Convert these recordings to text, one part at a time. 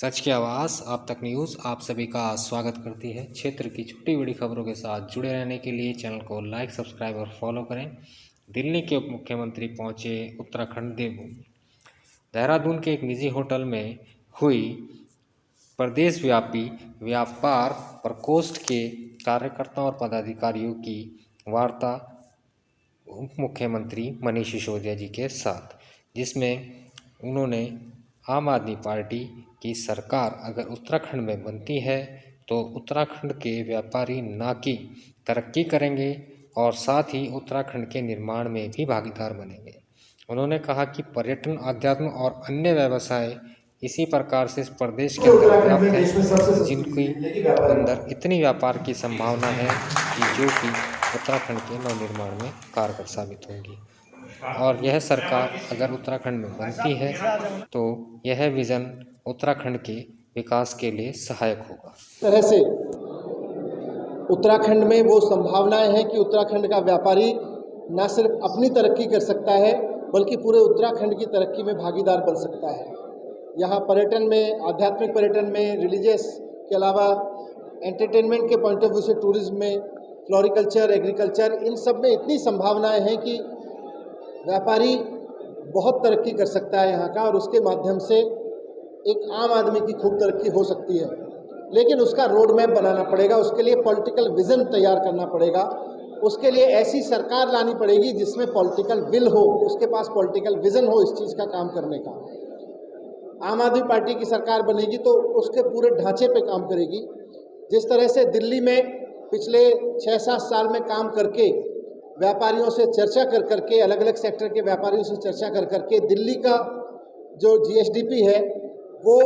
सच की आवाज़ आप तक न्यूज़ आप सभी का स्वागत करती है। क्षेत्र की छोटी बड़ी खबरों के साथ जुड़े रहने के लिए चैनल को लाइक, सब्सक्राइब और फॉलो करें। दिल्ली के उप मुख्यमंत्री पहुंचे उत्तराखंड देवभूमि। देहरादून के एक निजी होटल में हुई प्रदेशव्यापी व्यापार प्रकोष्ठ के कार्यकर्ताओं और पदाधिकारियों की वार्ता उप मुख्यमंत्री मनीष सिसोदिया जी के साथ, जिसमें उन्होंने आम आदमी पार्टी की सरकार अगर उत्तराखंड में बनती है तो उत्तराखंड के व्यापारी ना की तरक्की करेंगे और साथ ही उत्तराखंड के निर्माण में भी भागीदार बनेंगे। उन्होंने कहा कि पर्यटन, अध्यात्म और अन्य व्यवसाय इसी प्रकार से इस प्रदेश के अंदर व्याप्त है, जिनकी अंदर इतनी व्यापार की संभावना है कि जो कि उत्तराखंड के नवनिर्माण में कारगर साबित होंगी। और यह सरकार अगर उत्तराखंड में बनती है तो यह विज़न उत्तराखंड के विकास के लिए सहायक होगा। तरह से उत्तराखंड में वो संभावनाएं हैं कि उत्तराखंड का व्यापारी न सिर्फ अपनी तरक्की कर सकता है बल्कि पूरे उत्तराखंड की तरक्की में भागीदार बन सकता है। यहाँ पर्यटन में, आध्यात्मिक पर्यटन में, रिलीजियस के अलावा एंटरटेनमेंट के पॉइंट ऑफ व्यू से टूरिज्म में, फ्लोरिकल्चर, एग्रीकल्चर, इन सब में इतनी संभावनाएं हैं कि व्यापारी बहुत तरक्की कर सकता है यहाँ का, और उसके माध्यम से एक आम आदमी की खूब तरक्की हो सकती है। लेकिन उसका रोड मैप बनाना पड़ेगा, उसके लिए पॉलिटिकल विज़न तैयार करना पड़ेगा, उसके लिए ऐसी सरकार लानी पड़ेगी जिसमें पॉलिटिकल विल हो, उसके पास पॉलिटिकल विज़न हो इस चीज़ का काम करने का। आम आदमी पार्टी की सरकार बनेगी तो उसके पूरे ढांचे पे काम करेगी। जिस तरह से दिल्ली में पिछले 6-7 साल में काम करके, व्यापारियों से चर्चा कर करके, अलग अलग सेक्टर के व्यापारियों से चर्चा कर करके दिल्ली का जो GSDP है वो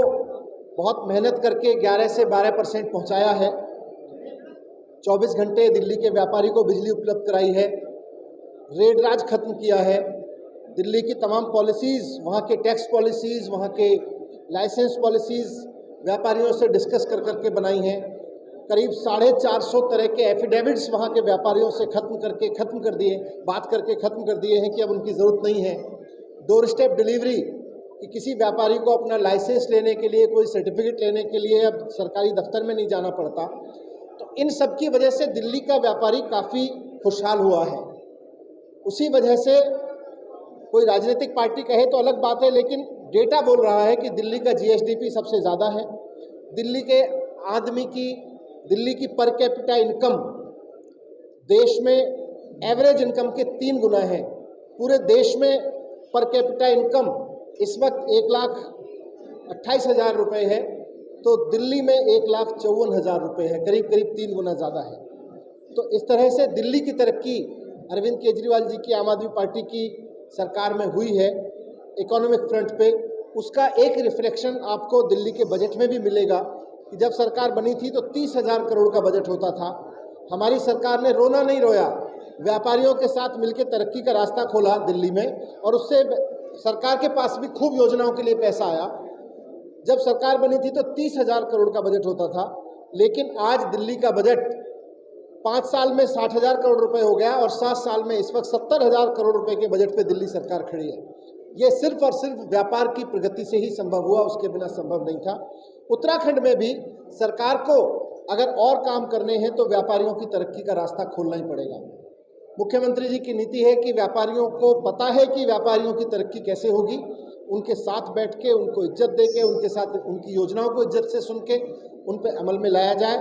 बहुत मेहनत करके 11 से 12% पहुंचाया है। 24 घंटे दिल्ली के व्यापारी को बिजली उपलब्ध कराई है, रेड राज खत्म किया है, दिल्ली की तमाम पॉलिसीज़, वहाँ के टैक्स पॉलिसीज़, वहाँ के लाइसेंस पॉलिसीज़ व्यापारियों से डिस्कस कर करके बनाई हैं। करीब 450 तरह के एफिडेविट्स वहाँ के व्यापारियों से बात करके ख़त्म कर दिए हैं कि अब उनकी ज़रूरत नहीं है। डोर स्टेप डिलीवरी कि किसी व्यापारी को अपना लाइसेंस लेने के लिए, कोई सर्टिफिकेट लेने के लिए अब सरकारी दफ्तर में नहीं जाना पड़ता। तो इन सब की वजह से दिल्ली का व्यापारी काफ़ी खुशहाल हुआ है। उसी वजह से कोई राजनीतिक पार्टी कहे तो अलग बात है, लेकिन डेटा बोल रहा है कि दिल्ली का GSDP सबसे ज़्यादा है। दिल्ली की पर कैपिटा इनकम देश में एवरेज इनकम के 3 गुना है। पूरे देश में पर कैपिटा इनकम इस वक्त 1,28,000 रुपये है, तो दिल्ली में 1,54,000 रुपये है, करीब 3 गुना ज़्यादा है। तो इस तरह से दिल्ली की तरक्की अरविंद केजरीवाल जी की आम आदमी पार्टी की सरकार में हुई है इकोनॉमिक फ्रंट पे। उसका एक रिफ्लेक्शन आपको दिल्ली के बजट में भी मिलेगा कि जब सरकार बनी थी तो 30,000 करोड़ का बजट होता था। हमारी सरकार ने रोना नहीं रोया, व्यापारियों के साथ मिलकर तरक्की का रास्ता खोला दिल्ली में, और उससे सरकार के पास भी खूब योजनाओं के लिए पैसा आया। जब सरकार बनी थी तो 30,000 करोड़ का बजट होता था, लेकिन आज दिल्ली का बजट 5 साल में 60,000 करोड़ रुपए हो गया, और 7 साल में इस वक्त 70,000 करोड़ रुपए के बजट पे दिल्ली सरकार खड़ी है। ये सिर्फ और सिर्फ व्यापार की प्रगति से ही संभव हुआ, उसके बिना संभव नहीं था। उत्तराखंड में भी सरकार को अगर और काम करने हैं तो व्यापारियों की तरक्की का रास्ता खोलना ही पड़ेगा। मुख्यमंत्री जी की नीति है कि व्यापारियों को पता है कि व्यापारियों की तरक्की कैसे होगी, उनके साथ बैठ के, उनको इज्जत दे के, उनके साथ उनकी योजनाओं को इज्जत से सुन के उन पर अमल में लाया जाए।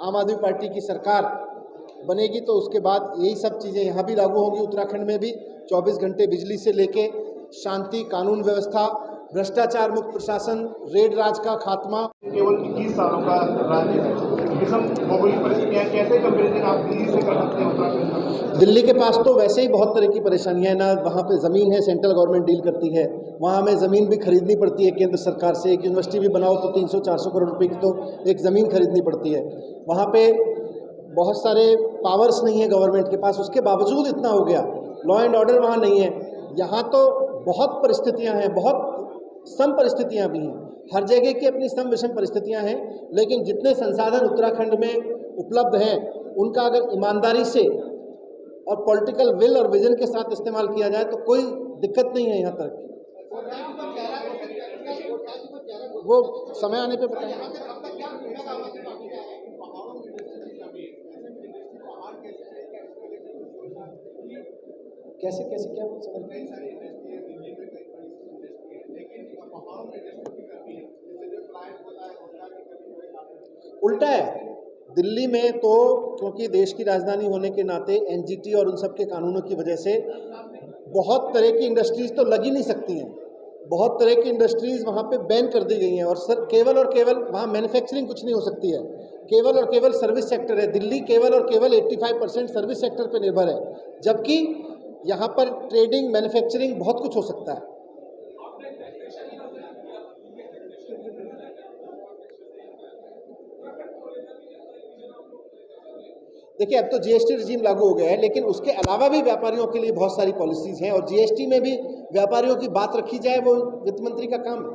आम आदमी पार्टी की सरकार बनेगी तो उसके बाद यही सब चीज़ें यहाँ भी लागू होंगी। उत्तराखंड में भी 24 घंटे बिजली से लेके शांति, कानून व्यवस्था, भ्रष्टाचार मुक्त प्रशासन, रेड राज का खात्मा। केवल 21 सालों का राज्य है, विषम भौगोलिक परिस्थितियाँ, कैसे कंपेरिजन आप दिल्ली से कर सकते हैं उत्तराखंड? दिल्ली के पास तो वैसे ही बहुत तरह की परेशानियां हैं ना, वहाँ पे ज़मीन है, सेंट्रल गवर्नमेंट डील करती है, वहाँ हमें ज़मीन भी खरीदनी पड़ती है केंद्र सरकार से। एक यूनिवर्सिटी भी बनाओ तो 300-400 करोड़ रुपए की तो एक ज़मीन खरीदनी पड़ती है। वहाँ पे बहुत सारे पावर्स नहीं है गवर्नमेंट के पास, उसके बावजूद इतना हो गया। लॉ एंड ऑर्डर वहाँ नहीं है। यहाँ तो बहुत परिस्थितियाँ हैं, बहुत सम परिस्थितियाँ भी हैं, हर जगह की अपनी सम विषम परिस्थितियाँ हैं, लेकिन जितने संसाधन उत्तराखंड में उपलब्ध हैं उनका अगर ईमानदारी से और पॉलिटिकल विल और विजन के साथ इस्तेमाल किया जाए तो कोई दिक्कत नहीं है यहाँ तक। वो समय आने पे बताएंगे। कैसे कैसे क्या समझ उल्टा है। दिल्ली में तो क्योंकि देश की राजधानी होने के नाते एनजीटी और उन सब के कानूनों की वजह से बहुत तरह की इंडस्ट्रीज तो लग ही नहीं सकती हैं। बहुत तरह की इंडस्ट्रीज वहाँ पे बैन कर दी गई हैं और केवल और केवल वहाँ मैन्युफैक्चरिंग कुछ नहीं हो सकती है। केवल और केवल सर्विस सेक्टर है। दिल्ली केवल और केवल 85% सर्विस सेक्टर पर निर्भर है, जबकि यहाँ पर ट्रेडिंग, मैन्युफैक्चरिंग बहुत कुछ हो सकता है। देखिए, अब तो जीएसटी रिजीम लागू हो गया है, लेकिन उसके अलावा भी व्यापारियों के लिए बहुत सारी पॉलिसीज हैं और जीएसटी में भी व्यापारियों की बात रखी जाए, वो वित्त मंत्री का काम है।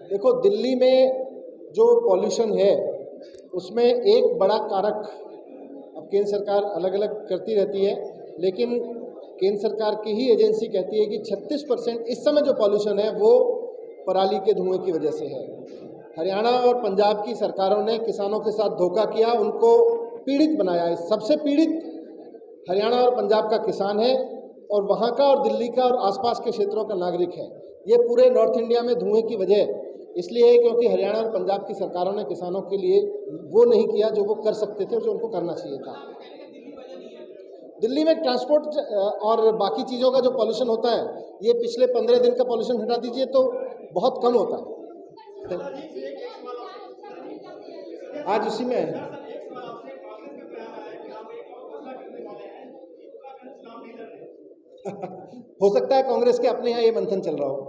देखो, दिल्ली में जो पॉल्यूशन है उसमें एक बड़ा कारक, अब केंद्र सरकार अलग अलग करती रहती है, लेकिन केंद्र सरकार की ही एजेंसी कहती है कि 36% इस समय जो पॉल्यूशन है वो पराली के धुएं की वजह से है। हरियाणा और पंजाब की सरकारों ने किसानों के साथ धोखा किया, उनको पीड़ित बनाया। सबसे पीड़ित हरियाणा और पंजाब का किसान है और वहाँ का और दिल्ली का और आसपास के क्षेत्रों का नागरिक है। ये पूरे नॉर्थ इंडिया में धुएं की वजह इसलिए है क्योंकि हरियाणा और पंजाब की सरकारों ने किसानों के लिए वो नहीं किया जो वो कर सकते थे और जो उनको करना चाहिए था। दिल्ली में ट्रांसपोर्ट और बाकी चीज़ों का जो पॉल्यूशन होता है, ये पिछले 15 दिन का पॉल्यूशन हटा दीजिए तो बहुत कम होता है। आज उसी में है। हो सकता है कांग्रेस के अपने यहाँ ये मंथन चल रहा हो।